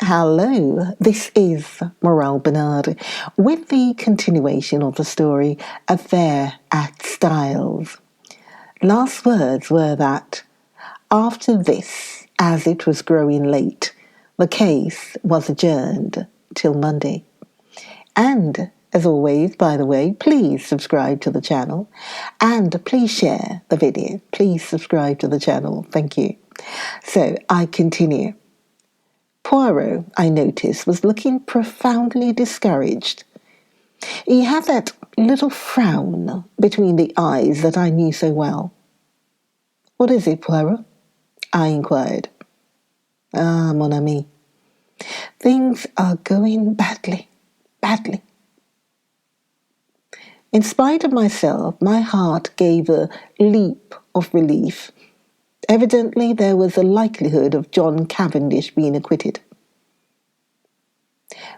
Hello, this is Morale Bernard with the continuation of the story Affair at Styles. Last words were that after this, as it was growing late, the case was adjourned till Monday. And as always, by the way, please subscribe to the channel and please share the video. Please subscribe to the channel. Thank you. So I continue. Poirot, I noticed, was looking profoundly discouraged. He had that little frown between the eyes that I knew so well. "What is it, Poirot?" I inquired. "Ah, mon ami, things are going badly. In spite of myself, my heart gave a leap of relief. Evidently, there was a likelihood of John Cavendish being acquitted.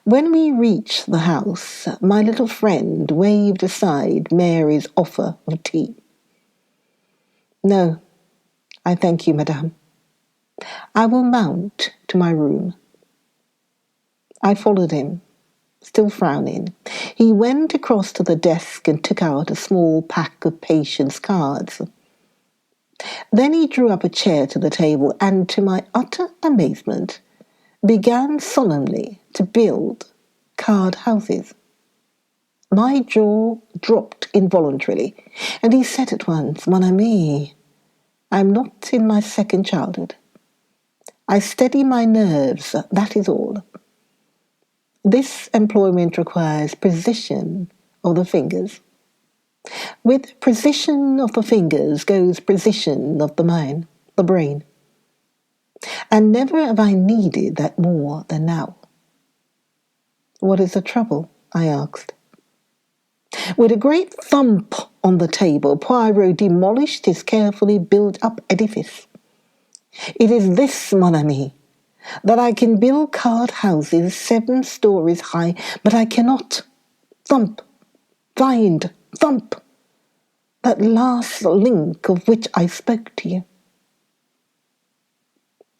When we reached the house, my little friend waved aside Mary's offer of tea. "No, I thank you, madame. I will mount to my room." I followed him, still frowning. He went across to the desk and took out a small pack of patience cards. Then he drew up a chair to the table and, to my utter amazement, began solemnly to build card houses. My jaw dropped involuntarily, and he said at once, "Mon ami, I'm not in my second childhood. I steady my nerves, that is all. This employment requires precision of the fingers. With precision of the fingers goes precision of the mind, the brain. And never have I needed that more than now." "What is the trouble?" I asked. With a great thump on the table, Poirot demolished his carefully built-up edifice. "It is this, mon ami, that I can build card houses 7 stories high, but I cannot thump, find, thump, that last link of which I spoke to you."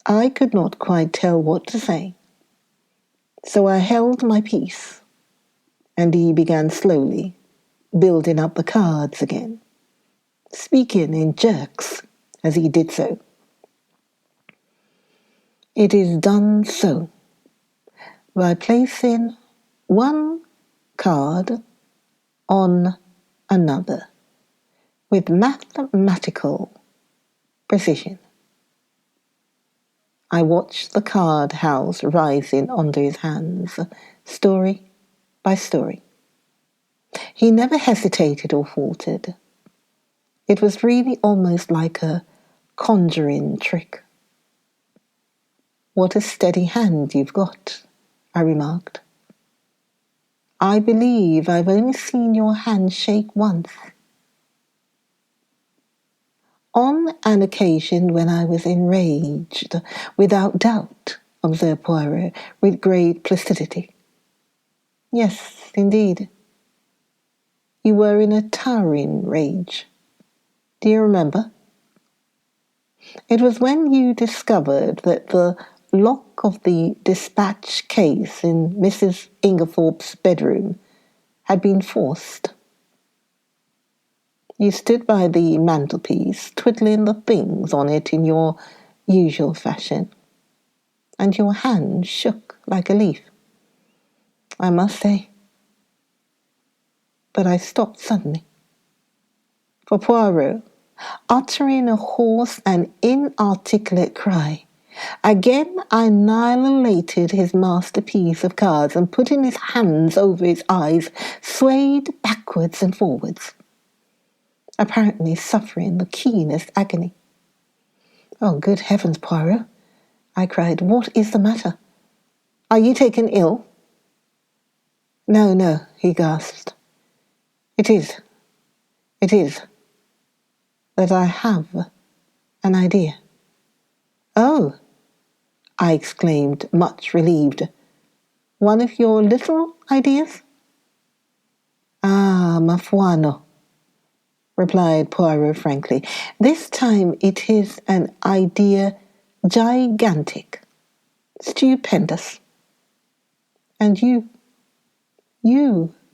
I could not quite tell what to say, so I held my peace, and he began slowly building up the cards again, speaking in jerks as he did so. "It is done so, by placing one card on another with mathematical precision." I watched the card house rising under his hands, story by story. He never hesitated or faltered. It was really almost like a conjuring trick. "What a steady hand you've got," I remarked. "I believe I've only seen your hand shake once." "On an occasion when I was enraged, without doubt," observed Poirot with great placidity. "Yes, indeed. You were in a towering rage. Do you remember?" "It was when you discovered that the lock of the dispatch case in Mrs. Ingerthorpe's bedroom had been forced. You stood by the mantelpiece, twiddling the things on it in your usual fashion, and your hand shook like a leaf, I must say. But I stopped suddenly, for Poirot, uttering a hoarse and inarticulate cry, again annihilated his masterpiece of cards and, putting his hands over his eyes, swayed backwards and forwards, apparently suffering the keenest agony. "Oh, good heavens, Poirot," I cried. "What is the matter? Are you taken ill?" No, he gasped. It is that I have an idea." "Oh," I exclaimed, much relieved. "One of your little ideas?" "Ah, ma foi, no," replied Poirot frankly. "This time it is an idea gigantic, stupendous. And you,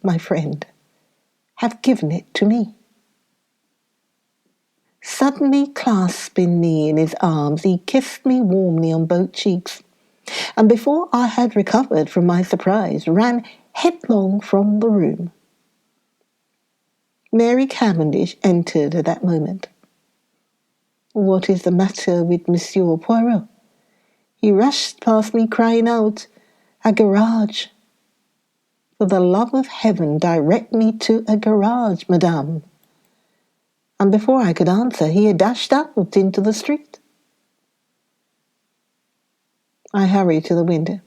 my friend, have given it to me. Suddenly clasping me in his arms, he kissed me warmly on both cheeks, and before I had recovered from my surprise, ran headlong from the room. Mary Cavendish entered at that moment. "What is the matter with Monsieur Poirot?" He rushed past me crying out, "A garage! For the love of heaven, direct me to a garage, madame." And before I could answer, he had dashed out into the street. I hurried to the window.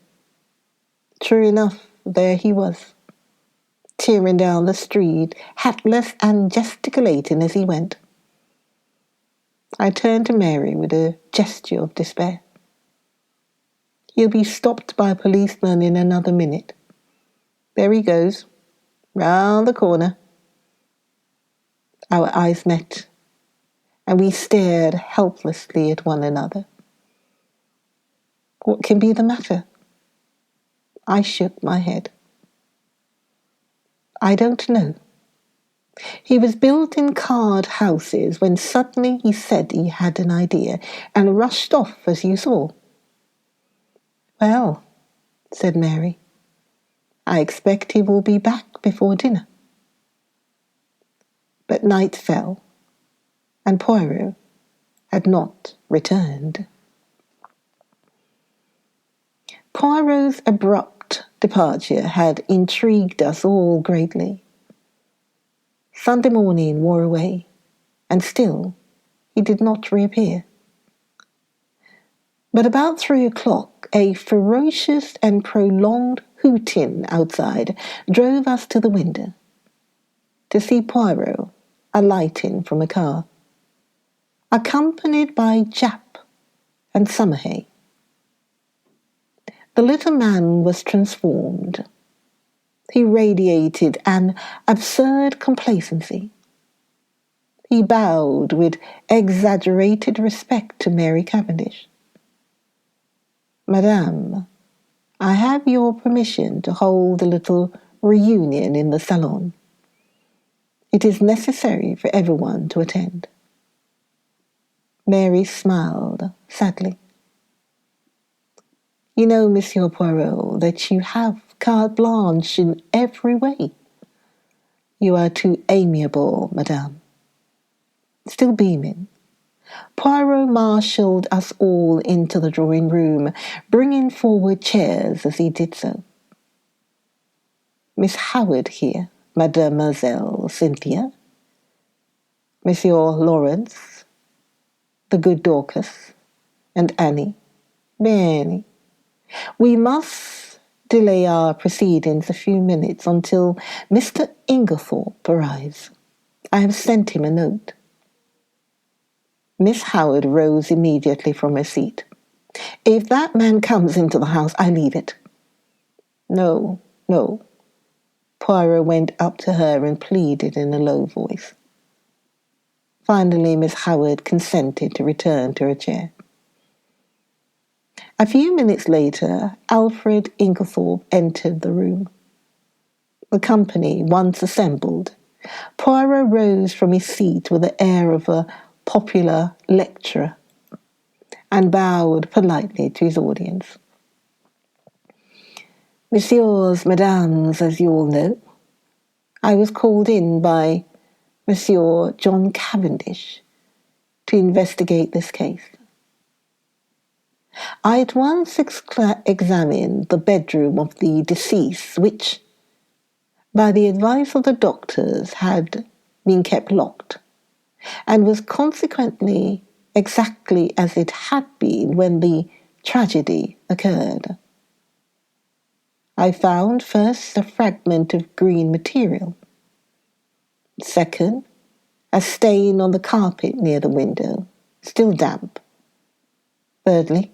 True enough, there he was, tearing down the street, hatless and gesticulating as he went. I turned to Mary with a gesture of despair. "He'll be stopped by a policeman in another minute. There he goes, round the corner." Our eyes met, and we stared helplessly at one another. What can be the matter? I shook my head. I don't know. He was building card houses when suddenly he said he had an idea and rushed off, as you saw. "Well," said Mary, "I expect he will be back before dinner." But night fell, and Poirot had not returned. Poirot's abrupt departure had intrigued us all greatly. Sunday morning wore away, and still he did not reappear. But about 3 o'clock, a ferocious and prolonged hooting outside drove us to the window to see Poirot alighting from a car, accompanied by Japp and Summerhay. The little man was transformed. He radiated an absurd complacency. He bowed with exaggerated respect to Mary Cavendish. "Madame, I have your permission to hold a little reunion in the salon. It is necessary for everyone to attend." Mary smiled sadly. "You know, Monsieur Poirot, that you have carte blanche in every way. You are too amiable, madame." Still beaming, Poirot marshalled us all into the drawing-room, bringing forward chairs as he did so. "Miss Howard here, Mademoiselle Cynthia, Monsieur Lawrence, the good Dorcas, and Annie. Benny. We must delay our proceedings a few minutes until Mr. Inglethorpe arrives. I have sent him a note." Miss Howard rose immediately from her seat. "If that man comes into the house, I leave it." No. Poirot went up to her and pleaded in a low voice. Finally, Miss Howard consented to return to her chair. A few minutes later, Alfred Inglethorpe entered the room. The company once assembled, Poirot rose from his seat with the air of a popular lecturer and bowed politely to his audience. "Messieurs, mesdames, as you all know, I was called in by Monsieur John Cavendish to investigate this case. I at once examined the bedroom of the deceased, which, by the advice of the doctors, had been kept locked, and was consequently exactly as it had been when the tragedy occurred. I found first a fragment of green material. Second, a stain on the carpet near the window, still damp. Thirdly,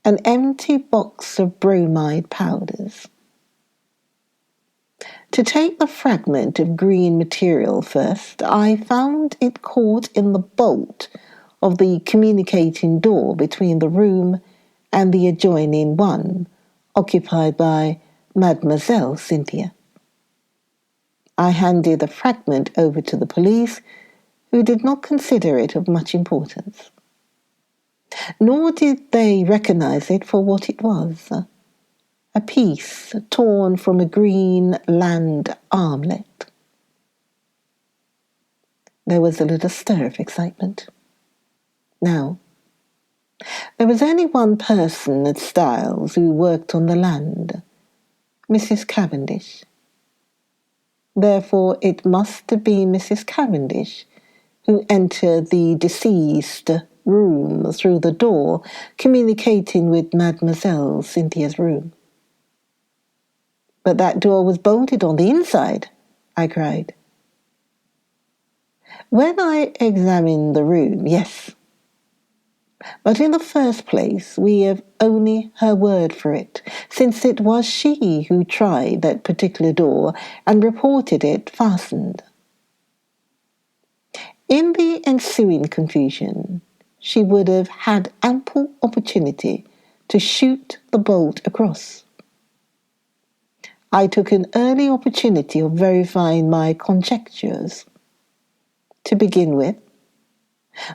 an empty box of bromide powders. To take the fragment of green material first, I found it caught in the bolt of the communicating door between the room and the adjoining one, occupied by Mademoiselle Cynthia. I handed the fragment over to the police, who did not consider it of much importance. Nor did they recognize it for what it was, a piece torn from a green land armlet. There was a little stir of excitement. Now, there was only one person at Styles who worked on the land, Mrs. Cavendish. Therefore, it must have been Mrs. Cavendish who entered the deceased room through the door communicating with Mademoiselle Cynthia's room. But that door was bolted on the inside, I cried. When I examined the room, yes. But in the first place, we have only her word for it, since it was she who tried that particular door and reported it fastened. In the ensuing confusion, she would have had ample opportunity to shoot the bolt across. I took an early opportunity of verifying my conjectures. To begin with,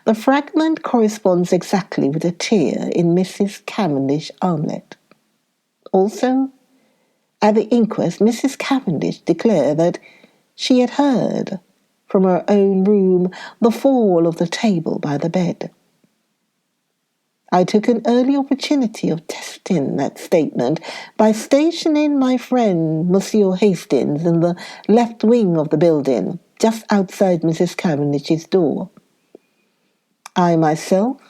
the fragment corresponds exactly with a tear in Mrs. Cavendish's armlet. Also, at the inquest, Mrs. Cavendish declared that she had heard from her own room the fall of the table by the bed. I took an early opportunity of testing that statement by stationing my friend Monsieur Hastings in the left wing of the building, just outside Mrs. Cavendish's door. I myself,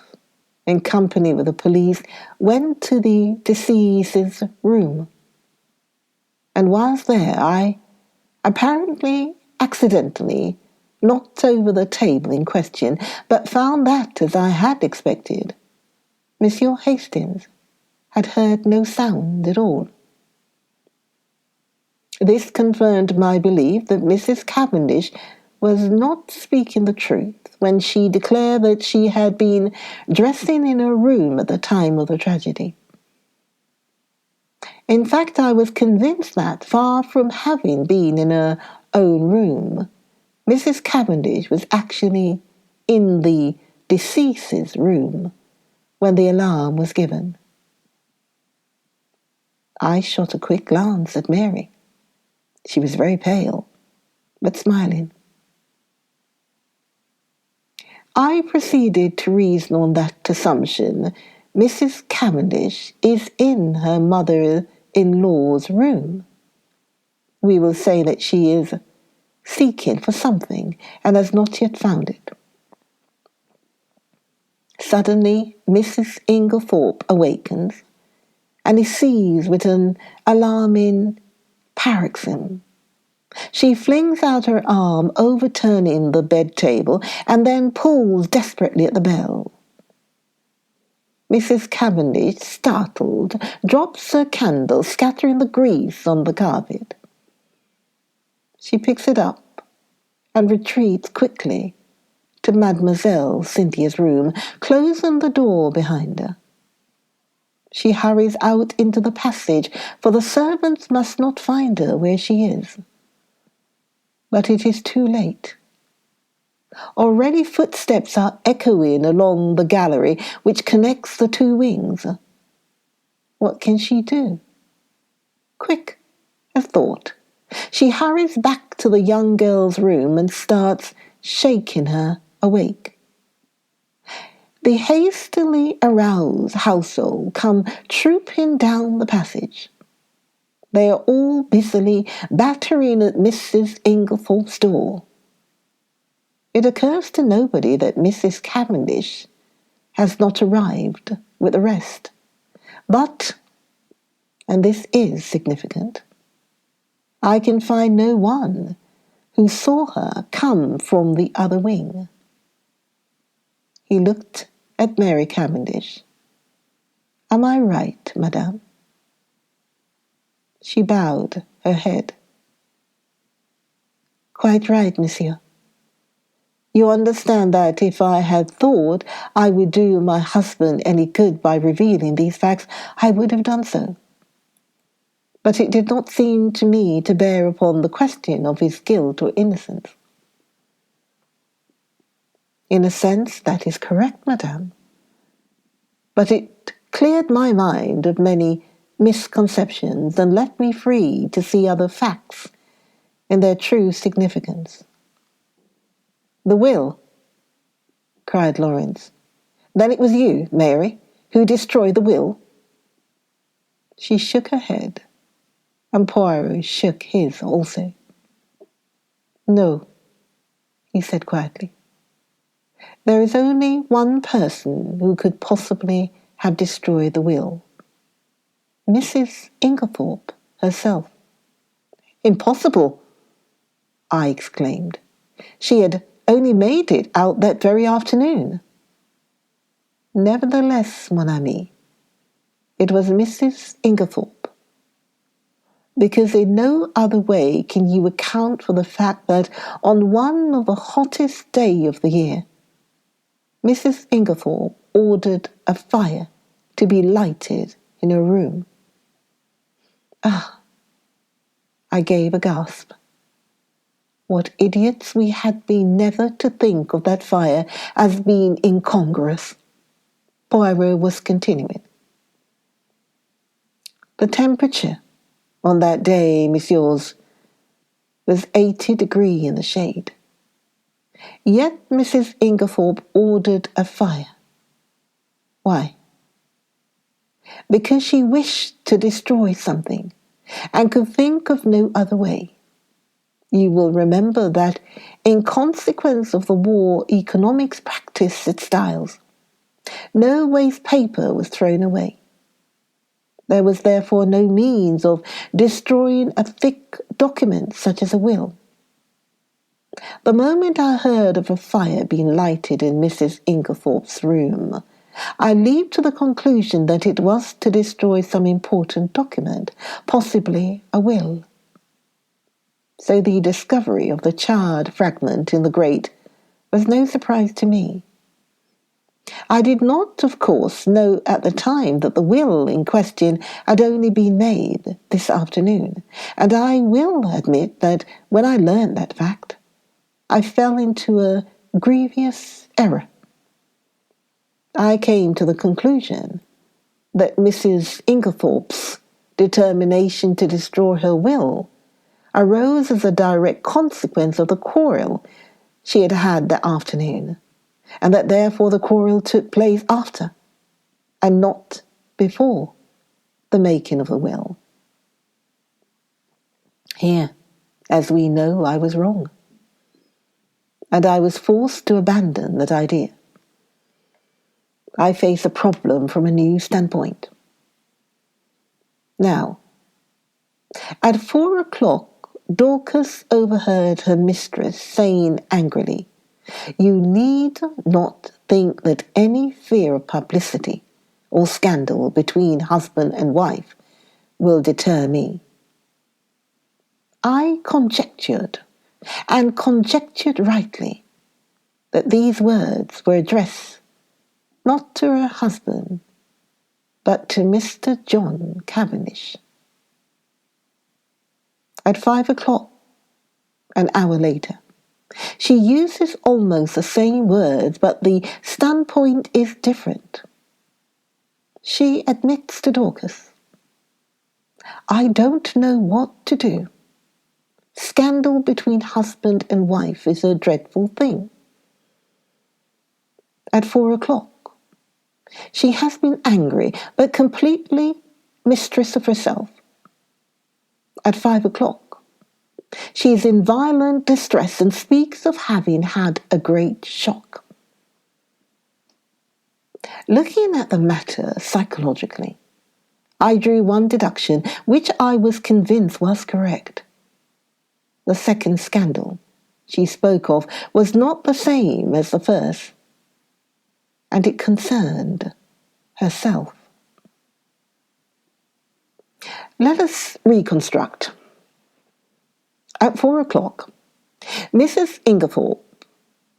in company with the police, went to the deceased's room. And whilst there, I, apparently accidentally, knocked over the table in question, but found that, as I had expected, Monsieur Hastings had heard no sound at all. This confirmed my belief that Mrs. Cavendish was not speaking the truth when she declared that she had been dressing in her room at the time of the tragedy. In fact, I was convinced that, far from having been in her own room, Mrs. Cavendish was actually in the deceased's room when the alarm was given. I shot a quick glance at Mary. She was very pale, but smiling. I proceeded to reason on that assumption. Mrs. Cavendish is in her mother-in-law's room. We will say that she is seeking for something and has not yet found it. Suddenly, Mrs. Inglethorpe awakens and is seized with an alarming paroxysm. She flings out her arm, overturning the bed table, and then pulls desperately at the bell. Mrs. Cavendish, startled, drops her candle, scattering the grease on the carpet. She picks it up and retreats quickly to Mademoiselle Cynthia's room, closing the door behind her. She hurries out into the passage, for the servants must not find her where she is. But it is too late. Already footsteps are echoing along the gallery which connects the two wings. What can she do? Quick as thought, she hurries back to the young girl's room and starts shaking her awake. The hastily aroused household come trooping down the passage. They are all busily battering at Mrs. Inglethorpe's door. It occurs to nobody that Mrs. Cavendish has not arrived with the rest. But, and this is significant, I can find no one who saw her come from the other wing. He looked at Mary Cavendish. Am I right, madame? She bowed her head. Quite right, monsieur. You understand that if I had thought I would do my husband any good by revealing these facts, I would have done so. but it did not seem to me to bear upon the question of his guilt or innocence. In a sense, that is correct, madame, but it cleared my mind of many misconceptions and left me free to see other facts in their true significance. "The will!" cried Lawrence. "Then it was you, Mary, who destroyed the will?" She shook her head, and Poirot shook his also. "No," he said quietly. "There is only one person who could possibly have destroyed the will. Mrs. Inglethorpe herself." "Impossible!" I exclaimed. "She had only made it out that very afternoon." "Nevertheless, mon ami, it was Mrs. Inglethorpe, because in no other way can you account for the fact that on one of the hottest days of the year, Mrs. Inglethorpe ordered a fire to be lighted in her room." "Ah!" I gave a gasp. What idiots we had been never to think of that fire as being incongruous. Poirot was continuing. "The temperature on that day, messieurs, was 80 degrees in the shade. Yet Mrs. Inglethorpe ordered a fire. Why? Because she wished to destroy something and could think of no other way. You will remember that in consequence of the war economics practiced its styles, no waste paper was thrown away. There was therefore no means of destroying a thick document such as a will. The moment I heard of a fire being lighted in Mrs. Inglethorpe's room, I leaped to the conclusion that it was to destroy some important document, possibly a will. So the discovery of the charred fragment in the grate was no surprise to me. I did not, of course, know at the time that the will in question had only been made this afternoon, and I will admit that when I learned that fact, I fell into a grievous error. I came to the conclusion that Mrs. Inglethorpe's determination to destroy her will arose as a direct consequence of the quarrel she had had that afternoon, and that therefore the quarrel took place after, and not before, the making of the will. Here, as we know, I was wrong, and I was forced to abandon that idea. I face a problem from a new standpoint. Now, at 4:00, Dorcas overheard her mistress saying angrily, "You need not think that any fear of publicity or scandal between husband and wife will deter me." I conjectured, and conjectured rightly, that these words were addressed not to her husband, but to Mr. John Cavendish. At 5:00, an hour later, she uses almost the same words, but the standpoint is different. She admits to Dorcas, "I don't know what to do. Scandal between husband and wife is a dreadful thing." At 4:00, she has been angry, but completely mistress of herself. At 5:00, she is in violent distress and speaks of having had a great shock. Looking at the matter psychologically, I drew one deduction which I was convinced was correct. The second scandal she spoke of was not the same as the first, and it concerned herself. Let us reconstruct. At 4:00, Mrs. Inglethorpe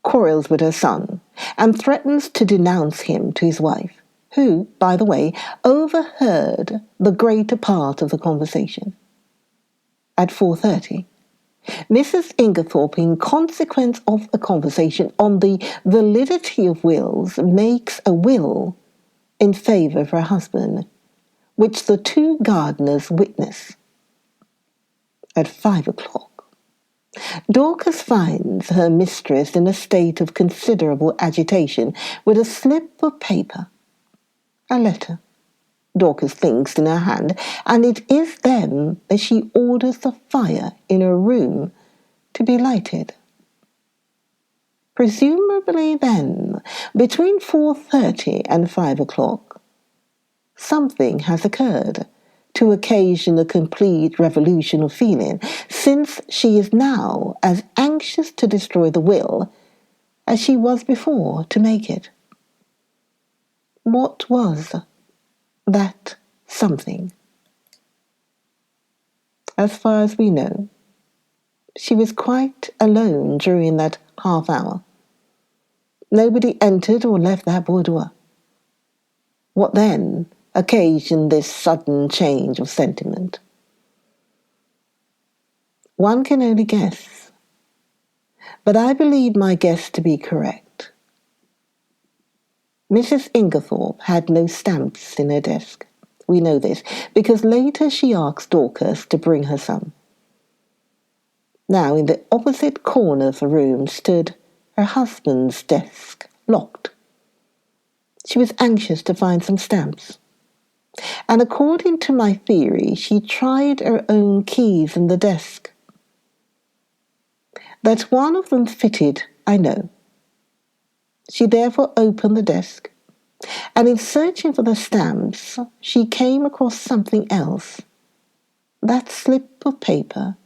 quarrels with her son and threatens to denounce him to his wife, who, by the way, overheard the greater part of the conversation. at 4:30. Mrs. Ingerthorpe, in consequence of a conversation on the validity of wills, makes a will in favour of her husband, which the two gardeners witness. At 5:00, Dorcas finds her mistress in a state of considerable agitation, with a slip of paper, a letter, Dorcas thinks, in her hand, and it is then that she orders the fire in her room to be lighted. Presumably then, between 4:30 and 5:00, something has occurred to occasion a complete revolution of feeling, since she is now as anxious to destroy the will as she was before to make it. What was that something? As far as we know, she was quite alone during that half hour. Nobody entered or left that boudoir. What then occasioned this sudden change of sentiment? One can only guess, but I believe my guess to be correct. Mrs. Ingerthorpe had no stamps in her desk. We know this, because later she asked Dorcas to bring her some. Now, in the opposite corner of the room stood her husband's desk, locked. She was anxious to find some stamps, and according to my theory, she tried her own keys in the desk. That one of them fitted, I know. She therefore opened the desk, and in searching for the stamps, she came across something else. That slip of paper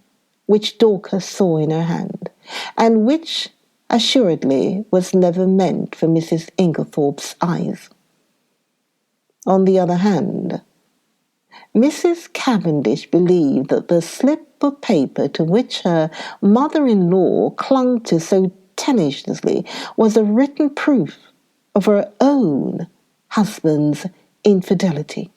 which Dorcas saw in her hand, and which assuredly was never meant for Mrs. Ingerthorpe's eyes. On the other hand, Mrs. Cavendish believed that the slip of paper to which her mother-in-law clung to so tenaciously was a written proof of her own husband's infidelity.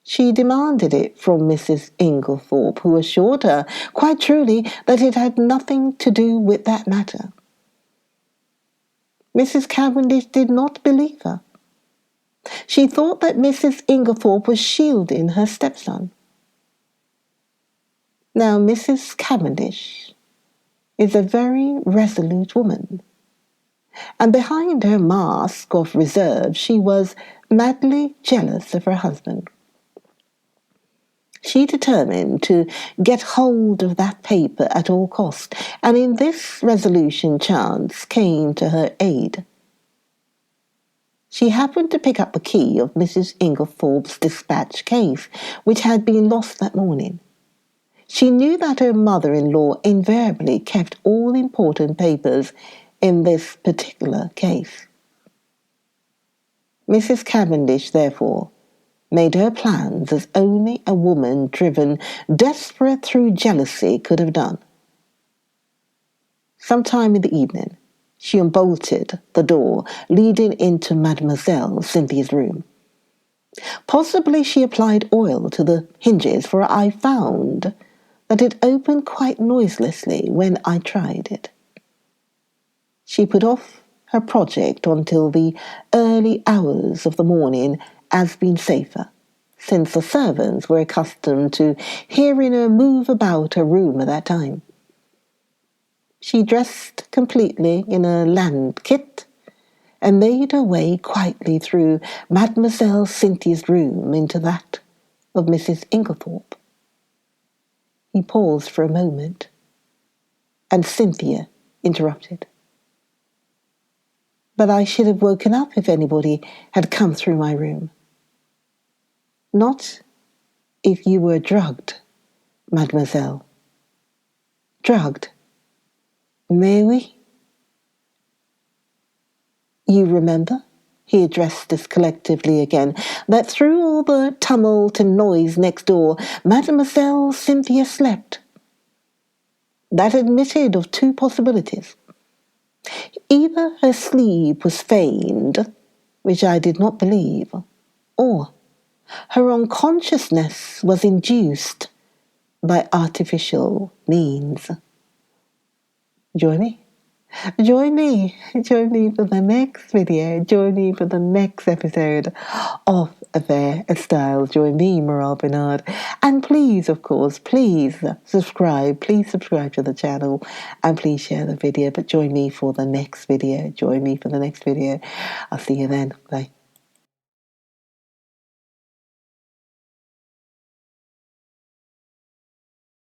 She demanded it from Mrs. Ingerthorpe, who assured her, quite truly, that it had nothing to do with that matter. Mrs. Cavendish did not believe her. She thought that Mrs. Ingerthorpe was shielding her stepson. Now, Mrs. Cavendish is a very resolute woman, and behind her mask of reserve she was madly jealous of her husband. She determined to get hold of that paper at all cost, and in this resolution chance came to her aid. She happened to pick up the key of Mrs. Ingerthorpe's dispatch case, which had been lost that morning. She knew that her mother-in-law invariably kept all important papers in this particular case. Mrs. Cavendish, therefore, made her plans as only a woman driven desperate through jealousy could have done. Sometime in the evening, she unbolted the door leading into Mademoiselle Cynthia's room. Possibly she applied oil to the hinges, for I found that it opened quite noiselessly when I tried it. She put off her project until the early hours of the morning as being safer, since the servants were accustomed to hearing her move about her room at that time. She dressed completely in a land kit and made her way quietly through Mademoiselle Cynthia's room into that of Mrs. Ingerthorpe. He paused for a moment, and Cynthia interrupted. But I should have woken up if anybody had come through my room. Not if you were drugged, mademoiselle. Drugged? May we? You remember, he addressed us collectively again, that through all the tumult and noise next door, Mademoiselle Cynthia slept. That admitted of two possibilities. Either her sleep was feigned, which I did not believe, or her unconsciousness was induced by artificial means. Join me. Join me for the next video. Join me for the next episode of Affair Style. Join me, Morale Bernard. And please, of course, please subscribe. Please subscribe to the channel and please share the video. But join me for the next video. Join me for the next video. I'll see you then. Bye.